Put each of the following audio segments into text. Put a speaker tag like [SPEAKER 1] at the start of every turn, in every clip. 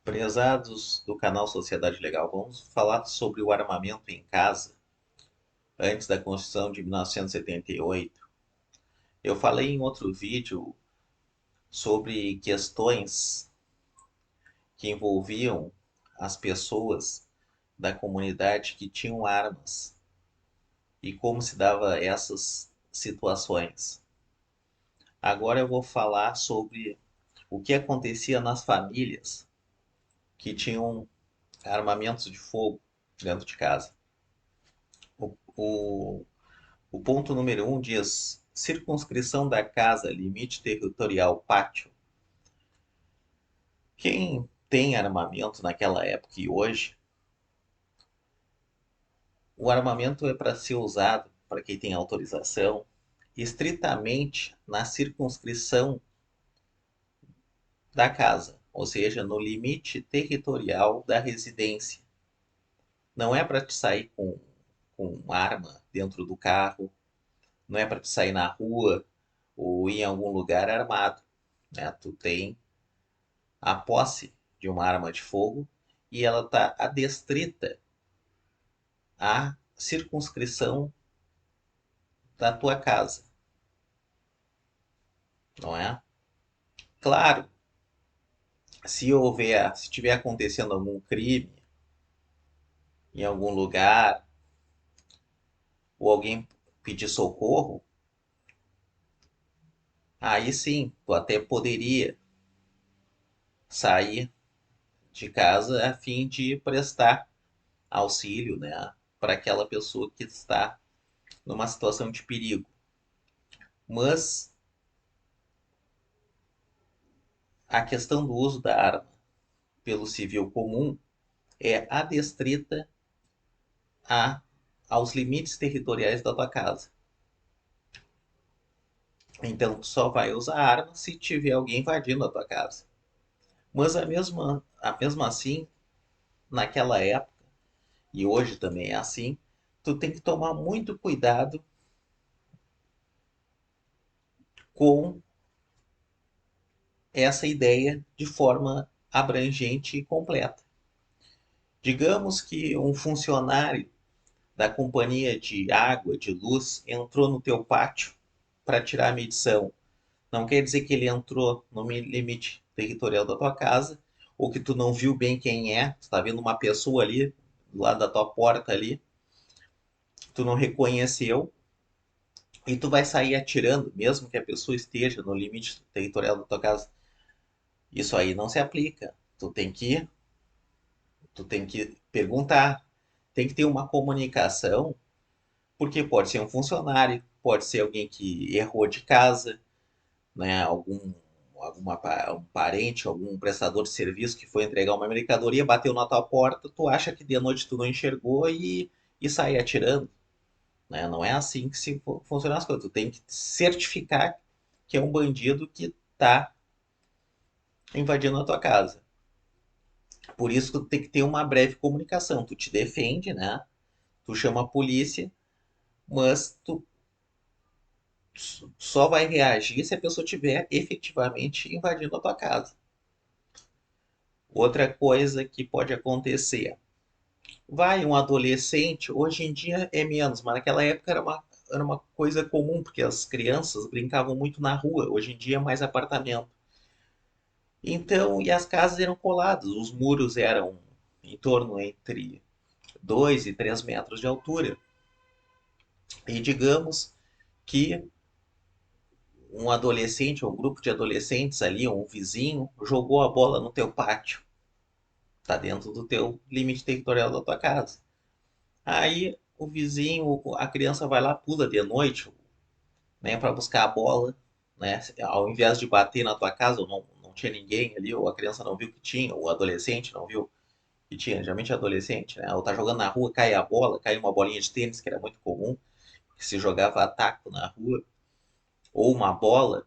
[SPEAKER 1] Prezados do canal Sociedade Legal, vamos falar sobre o armamento em casa antes da Constituição de 1978. Eu falei em outro vídeo sobre questões que envolviam as pessoas da comunidade que tinham armas e como se dava essas situações. Agora eu vou falar sobre o que acontecia nas famílias que tinham armamentos de fogo dentro de casa. O, o ponto número 1 diz: circunscrição da casa, limite territorial, pátio. Quem tem armamento naquela época e hoje, o armamento é para ser usado, para quem tem autorização, estritamente na circunscrição da casa, ou seja, no limite territorial da residência. Não é para te sair com arma dentro do carro, não é para te sair na rua ou em algum lugar armado, né? Tu tem a posse de uma arma de fogo e ela está adestrita à circunscrição da tua casa, não é? Claro, se estiver acontecendo algum crime em algum lugar ou alguém pedir socorro, aí sim, tu até poderia sair de casa a fim de prestar auxílio, né, para aquela pessoa que está numa situação de perigo. Mas a questão do uso da arma pelo civil comum é adestrita a, aos limites territoriais da tua casa. Então, tu só vai usar arma se tiver alguém invadindo a tua casa. Mas mesmo assim, naquela época, e hoje também é assim, tu tem que tomar muito cuidado com essa ideia de forma abrangente e completa. Digamos que um funcionário da companhia de água, de luz, entrou no teu pátio para tirar a medição. Não quer dizer que ele entrou no limite territorial da tua casa, ou que tu não viu bem quem é, tu está vendo uma pessoa ali, do lado da tua porta ali, tu não reconheceu, e tu vai sair atirando, mesmo que a pessoa esteja no limite territorial da tua casa. Isso aí não se aplica. Tu tem que perguntar, tem que ter uma comunicação, porque pode ser um funcionário, pode ser alguém que errou de casa, né, um parente, algum prestador de serviço que foi entregar uma mercadoria, bateu na tua porta, tu acha que de noite tu não enxergou e sai atirando, né? Não é assim que se funcionam as coisas. Tu tem que certificar que é um bandido que está invadindo a tua casa. Por isso que tu tem que ter uma breve comunicação. Tu te defende, né? Tu chama a polícia, mas tu só vai reagir se a pessoa estiver efetivamente invadindo a tua casa. Outra coisa que pode acontecer, vai um adolescente, hoje em dia é menos, mas naquela época era uma coisa comum, porque as crianças brincavam muito na rua, hoje em dia é mais apartamento. Então, e as casas eram coladas, os muros eram em torno entre 2 e 3 metros de altura. E digamos que um adolescente, ou um grupo de adolescentes ali, ou um vizinho, jogou a bola no teu pátio. Está dentro do teu limite territorial da tua casa. Aí o vizinho, a criança vai lá, pula de noite, né, para buscar a bola, né? Ao invés de bater na tua casa, ou não tinha ninguém ali, ou a criança não viu que tinha, ou o adolescente não viu que tinha, geralmente é adolescente, né? Ou tá jogando na rua, cai a bola, cai uma bolinha de tênis, que era muito comum, que se jogava a taco na rua, ou uma bola,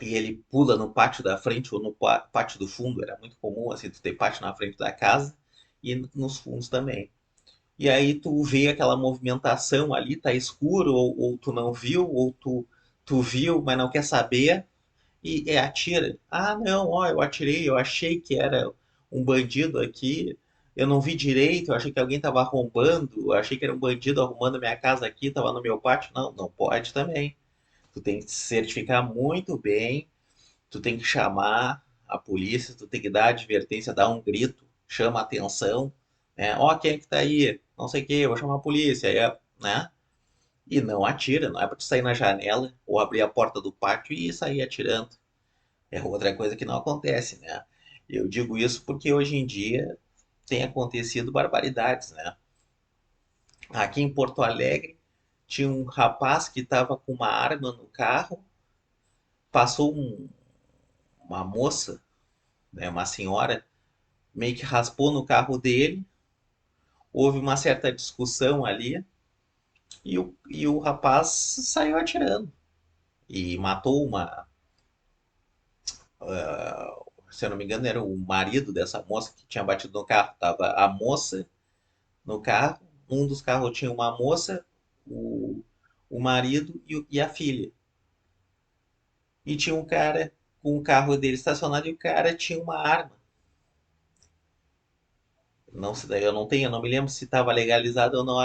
[SPEAKER 1] e ele pula no pátio da frente ou no pátio do fundo, era muito comum, assim, tu ter pátio na frente da casa e nos fundos também. E aí tu vê aquela movimentação ali, tá escuro, ou tu não viu, ou tu viu, mas não quer saber, e atira. Ah, não, ó, eu atirei, eu achei que era um bandido aqui, eu não vi direito, eu achei que alguém estava arrombando, eu achei que era um bandido arrumando a minha casa aqui, estava no meu pátio. Não, não pode também. Tu tem que se certificar muito bem, tu tem que chamar a polícia, tu tem que dar advertência, dar um grito, chama a atenção, né? Ó, quem é que tá aí? Não sei o que, eu vou chamar a polícia, né? E não atira, não é pra tu sair na janela ou abrir a porta do pátio e sair atirando. É outra coisa que não acontece, né? Eu digo isso porque hoje em dia tem acontecido barbaridades, né? Aqui em Porto Alegre tinha um rapaz que estava com uma arma no carro, passou uma moça, né, uma senhora, meio que raspou no carro dele, houve uma certa discussão ali e o rapaz saiu atirando e matou se eu não me engano, era o marido dessa moça que tinha batido no carro. Tava a moça no carro, um dos carros tinha uma moça, o, o marido e a filha. E tinha um cara com o carro dele estacionado e o cara tinha uma arma. Não, eu não tenho, eu não me lembro se estava legalizado ou não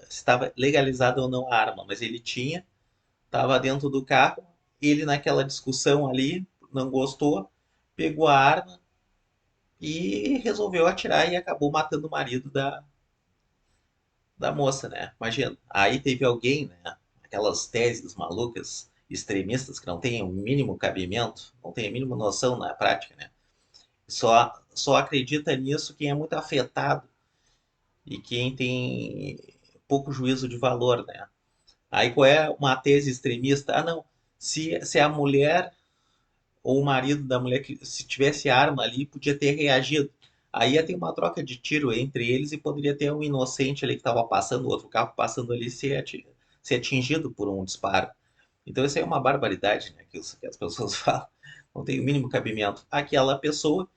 [SPEAKER 1] se estava legalizado ou não a arma, mas ele tinha, estava dentro do carro, ele naquela discussão ali não gostou, pegou a arma e resolveu atirar e acabou matando o marido da moça, né? Imagina. Aí teve alguém, né? Aquelas teses malucas, extremistas que não têm o mínimo cabimento, não têm a mínima noção na prática, né? Só acredita nisso quem é muito afetado e quem tem pouco juízo de valor, né? Aí qual é uma tese extremista? Ah, não. Se a mulher ou o marido da mulher que se tivesse arma ali podia ter reagido. Aí ia ter uma troca de tiro entre eles e poderia ter um inocente ali que estava passando, outro carro passando ali ser atingido por um disparo. Então isso aí é uma barbaridade, né, que as pessoas falam. Não tem o mínimo cabimento. Aquela pessoa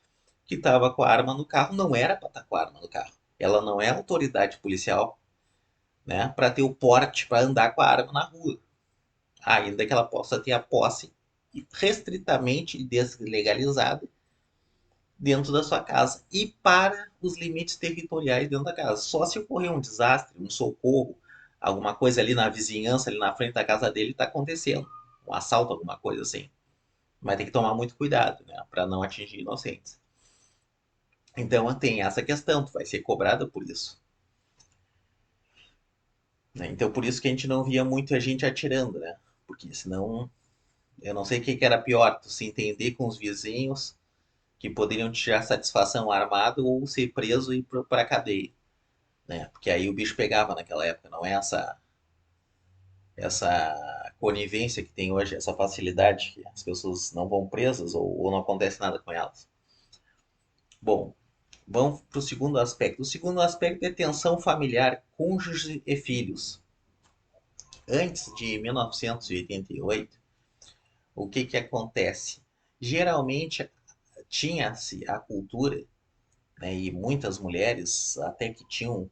[SPEAKER 1] que estava com a arma no carro não era para estar com a arma no carro. Ela não é autoridade policial, né, para ter o porte para andar com a arma na rua. Ainda que ela possa ter a posse restritamente deslegalizada dentro da sua casa e para os limites territoriais dentro da casa. Só se ocorrer um desastre, um socorro, alguma coisa ali na vizinhança, ali na frente da casa dele, está acontecendo. Um assalto, alguma coisa assim. Mas tem que tomar muito cuidado, né? Para não atingir inocentes. Então tem essa questão, tu vai ser cobrada por isso. Né? Então por isso que a gente não via muita gente atirando, né? Porque senão eu não sei o que era pior, tu se entender com os vizinhos que poderiam tirar satisfação armado ou ser preso e ir para a cadeia, né? Porque aí o bicho pegava naquela época, não é essa conivência que tem hoje, essa facilidade que as pessoas não vão presas ou não acontece nada com elas. Bom, vamos para o segundo aspecto. O segundo aspecto é tensão familiar, cônjuge e filhos. Antes de 1988, o que que acontece? Geralmente tinha-se a cultura, né, e muitas mulheres, até que tinham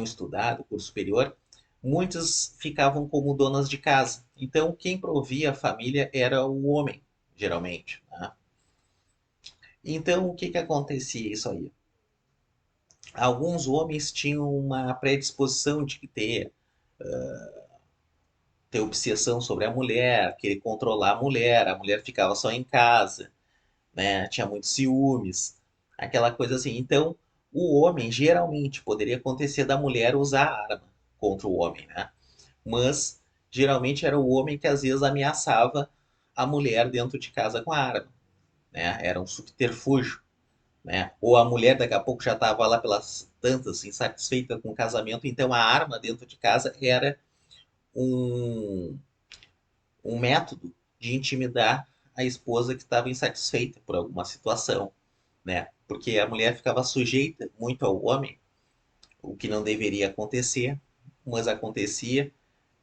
[SPEAKER 1] estudado curso superior, muitas ficavam como donas de casa. Então, quem provia a família era o homem, geralmente. Né? Então, o que que acontecia isso aí? Alguns homens tinham uma predisposição de ter obsessão sobre a mulher, querer controlar a mulher ficava só em casa, né? Tinha muitos ciúmes, aquela coisa assim. Então, o homem geralmente poderia acontecer da mulher usar arma contra o homem, né? Mas geralmente era o homem que às vezes ameaçava a mulher dentro de casa com a arma, né? Era um subterfúgio, né? Ou a mulher daqui a pouco já estava lá pelas tantas insatisfeita com o casamento, então a arma dentro de casa era um, um método de intimidar a esposa que estava insatisfeita por alguma situação, né? Porque a mulher ficava sujeita muito ao homem, o que não deveria acontecer, mas acontecia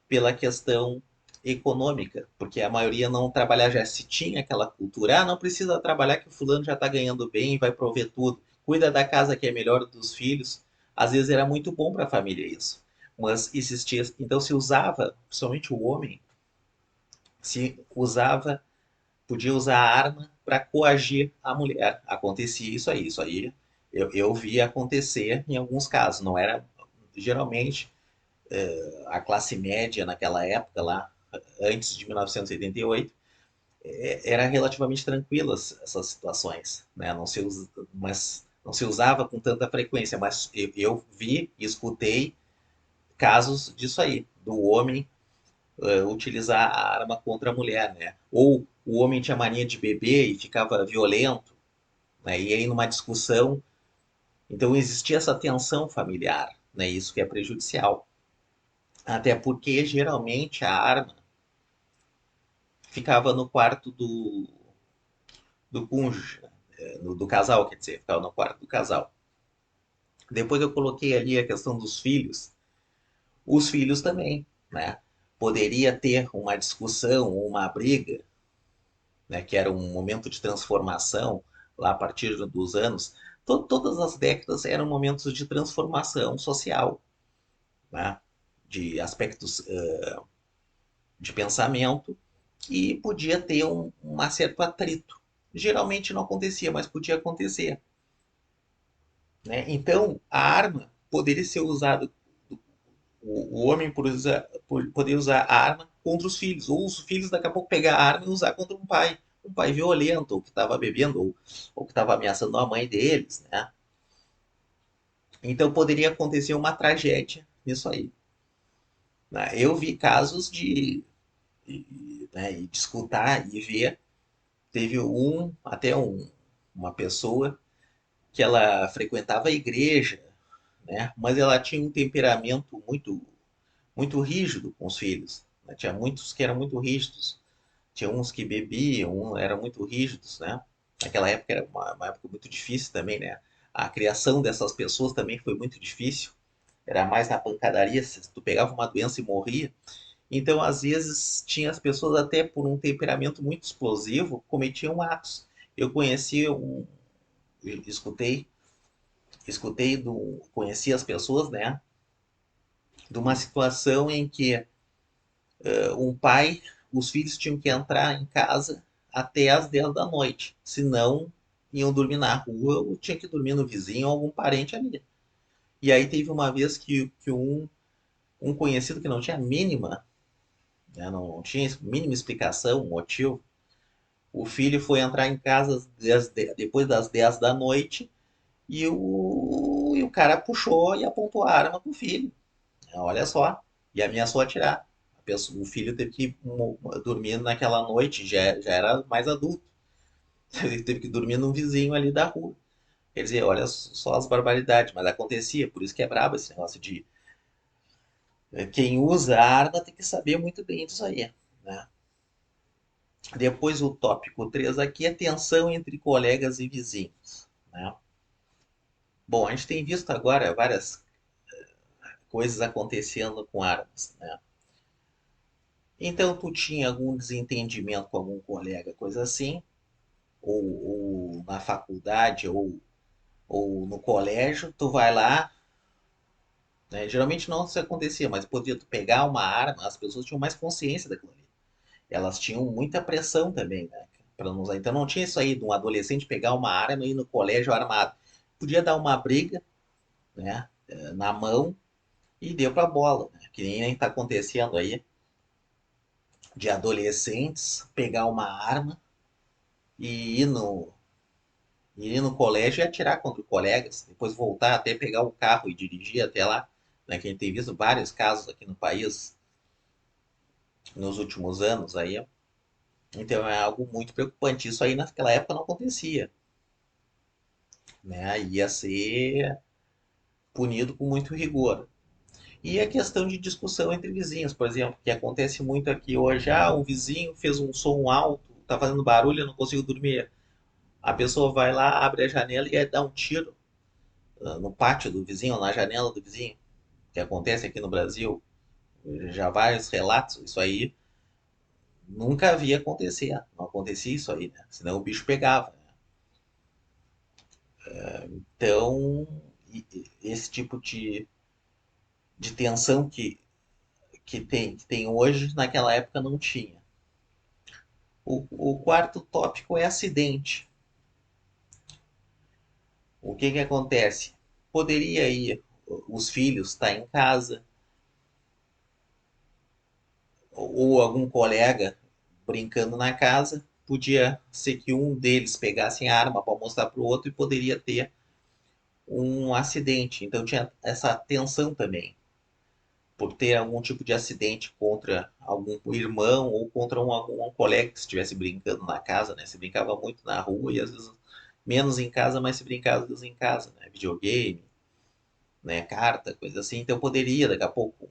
[SPEAKER 1] pela questão econômica, porque a maioria não trabalhava, já se tinha aquela cultura, não precisa trabalhar que o fulano já está ganhando bem e vai prover tudo, cuida da casa que é melhor dos filhos, às vezes era muito bom para a família isso, mas existia, então se usava, principalmente o homem, se usava, podia usar a arma para coagir a mulher. Acontecia isso aí eu vi acontecer em alguns casos. Não era geralmente a classe média naquela época lá, antes de 1988, era relativamente tranquilas essas situações, né? Mas não se usava com tanta frequência, mas eu vi e escutei casos disso aí, do homem utilizar a arma contra a mulher, né? Ou o homem tinha mania de beber e ficava violento, né? E aí numa discussão, então existia essa tensão familiar, né? Isso que é prejudicial. Até porque geralmente a arma ficava no quarto do cônjuge, né? Do casal, quer dizer, ficava no quarto do casal. Depois eu coloquei ali a questão dos filhos. Os filhos também, né? Poderia ter uma discussão ou uma briga, né, que era um momento de transformação lá a partir dos anos. Todas as décadas eram momentos de transformação social, né? De aspectos de pensamento e podia ter um certo atrito. Geralmente não acontecia, mas podia acontecer. Né? Então, a arma poderia ser usada, o homem poderia usar a arma contra os filhos, ou os filhos daqui a pouco pegar a arma e usar contra um pai violento, ou que estava bebendo, ou que estava ameaçando a mãe deles, né? Então poderia acontecer uma tragédia nisso aí. Né? Eu vi casos né, de escutar e ver, teve uma pessoa que ela frequentava a igreja, né? Mas ela tinha um temperamento muito rígido com os filhos. Né? Tinha muitos que eram muito rígidos. Tinha uns que bebiam, eram muito rígidos, né? Naquela época era uma época muito difícil também, né? A criação dessas pessoas também foi muito difícil. Era mais na pancadaria, se tu pegava uma doença e morria. Então, às vezes, tinha as pessoas até por um temperamento muito explosivo, cometiam atos. Eu conheci escutei, conheci as pessoas, né? De uma situação em que um pai, os filhos tinham que entrar em casa até às 10 da noite, senão iam dormir na rua ou tinha que dormir no vizinho ou algum parente ali. E aí teve uma vez que um conhecido que não tinha a mínima, né, não tinha mínima explicação, motivo, o filho foi entrar em casa depois das 10 da noite e o cara puxou e apontou a arma pro filho. Olha só. E ameaçou atirar. O filho teve que dormir naquela noite, já era mais adulto. Ele teve que dormir num vizinho ali da rua. Quer dizer, olha só as barbaridades, mas acontecia, por isso que é brabo esse negócio de quem usa a arma tem que saber muito bem disso aí. Né? Depois o tópico 3 aqui é tensão entre colegas e vizinhos. Né? Bom, a gente tem visto agora várias coisas acontecendo com armas. Né? Então tu tinha algum desentendimento com algum colega, coisa assim, ou na faculdade, ou no colégio, tu vai lá, né? Geralmente não isso acontecia, mas podia tu pegar uma arma, as pessoas tinham mais consciência daquilo ali. Elas tinham muita pressão também, né? Para não usar. Então não tinha isso aí de um adolescente pegar uma arma e ir no colégio armado. Podia dar uma briga, né? Na mão e deu pra bola, né? Que nem tá acontecendo aí de adolescentes pegar uma arma e ir no colégio e atirar contra colegas, depois voltar até pegar o carro e dirigir até lá, né? Que a gente tem visto vários casos aqui no país nos últimos anos aí. Então é algo muito preocupante. Isso aí naquela época não acontecia, né? Ia ser punido com muito rigor. E a questão de discussão entre vizinhos, por exemplo, que acontece muito aqui hoje, o vizinho fez um som alto, tá fazendo barulho, eu não consigo dormir. A pessoa vai lá, abre a janela e dá um tiro no pátio do vizinho, na janela do vizinho, que acontece aqui no Brasil. Já vários relatos, isso aí nunca havia acontecer. Não acontecia isso aí, né? Senão o bicho pegava. Né? Então, esse tipo de tensão que tem hoje, naquela época não tinha. O quarto tópico é acidente. O que que acontece? Poderia ir os filhos estar em casa, ou algum colega brincando na casa, podia ser que um deles pegasse a arma para mostrar para o outro e poderia ter um acidente. Então tinha essa tensão também, por ter algum tipo de acidente contra algum irmão ou contra algum colega que estivesse brincando na casa, né? Se brincava muito na rua e às vezes menos em casa, mas se brincava às vezes em casa, né? Videogame, né? Carta, coisa assim. Então poderia daqui a pouco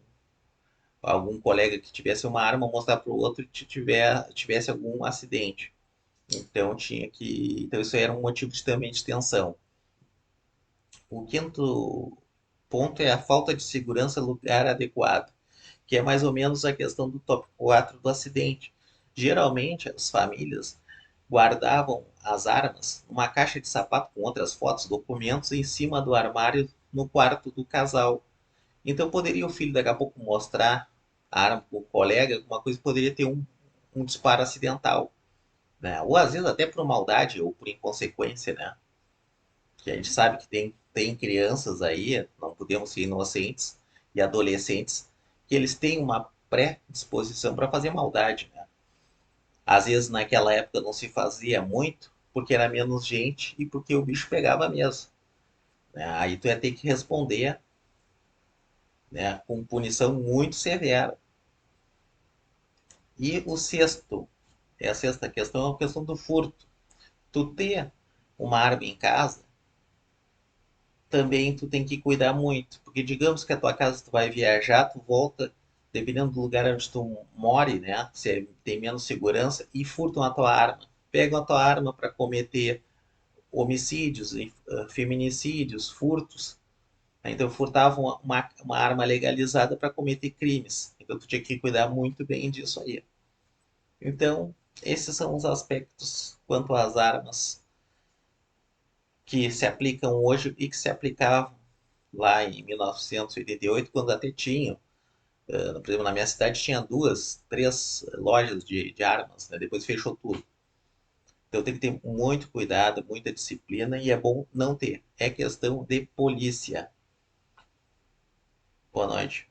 [SPEAKER 1] algum colega que tivesse uma arma mostrar para o outro que tivesse algum acidente. Então tinha que, então isso era um motivo de também de tensão. O quinto ponto é a falta de segurança lugar adequado, que é mais ou menos a questão do tópico 4 do acidente. Geralmente as famílias guardavam as armas numa caixa de sapato com outras fotos, documentos em cima do armário no quarto do casal. Então poderia o filho daqui a pouco mostrar a arma para o colega, alguma coisa poderia ter um disparo acidental, né? Ou às vezes até por maldade ou por inconsequência, né? Que a gente sabe que tem crianças aí, não podemos ser inocentes, e adolescentes, que eles têm uma predisposição para fazer maldade, né? Às vezes naquela época não se fazia muito, porque era menos gente e porque o bicho pegava mesmo, né? Aí tu ia ter que responder, né, com punição muito severa. E o sexto, é a sexta questão, é a questão do furto. Tu ter uma arma em casa, também tu tem que cuidar muito, porque digamos que a tua casa tu vai viajar, tu volta, dependendo do lugar onde tu more, né, se tem menos segurança, e furtam a tua arma. Pegam a tua arma para cometer homicídios, feminicídios, furtos. Então furtavam uma arma legalizada para cometer crimes. Então tu tinha que cuidar muito bem disso aí. Então, esses são os aspectos quanto às armas que se aplicam hoje e que se aplicavam lá em 1988, quando até tinham. Por exemplo, na minha cidade tinha duas, três lojas de armas, né? Depois fechou tudo. Então tem que ter muito cuidado, muita disciplina e é bom não ter. É questão de polícia. Boa noite.